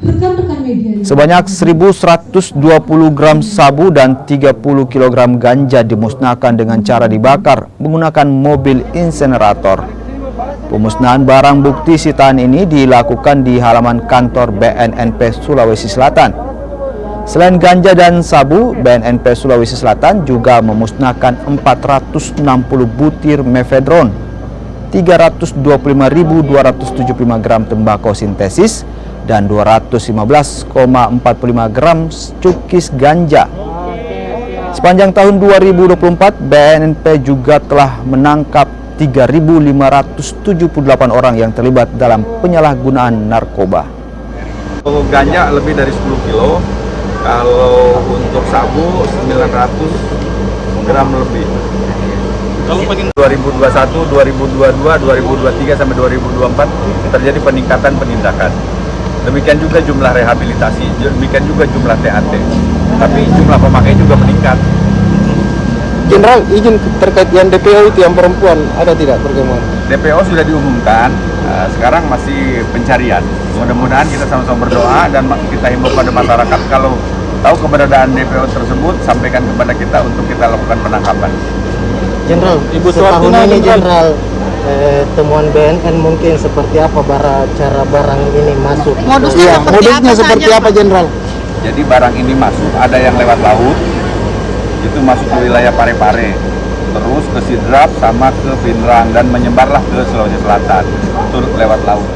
rekan-rekan media. Sebanyak 1.120 gram sabu dan 30 kg ganja dimusnahkan dengan cara dibakar menggunakan mobil insenerator. Pemusnahan barang bukti sitaan ini dilakukan di halaman kantor BNNP Sulawesi Selatan. Selain ganja dan sabu, BNNP Sulawesi Selatan juga memusnahkan 460 butir mefedron, 325.275 gram tembakau sintesis, dan 215,45 gram cukis ganja. Sepanjang tahun 2024, BNNP juga telah menangkap 3.578 orang yang terlibat dalam penyalahgunaan narkoba. Ganja lebih dari 10 kilo, kalau untuk sabu 900 gram lebih. Kalau 2021, 2022, 2023 sampai 2024 terjadi peningkatan penindakan. Demikian juga jumlah rehabilitasi, demikian juga jumlah TAT. Tapi jumlah pemakai juga meningkat. Jenderal, izin terkait yang DPO itu yang perempuan ada tidak perkembangan? DPO sudah diumumkan, sekarang masih pencarian. Mudah-mudahan kita sama-sama berdoa dan kita himbau pada masyarakat kalau tahu keberadaan DPO tersebut, sampaikan kepada kita untuk kita lakukan penangkapan. Jenderal, setahun ini Jenderal, temuan BNN mungkin seperti apa cara barang ini masuk? Modusnya seperti apa Jenderal? Jadi barang ini masuk, ada yang lewat laut, itu masuk ke wilayah Parepare, terus ke Sidrap sama ke Pinrang dan menyebarlah ke Sulawesi Selatan, turut lewat laut.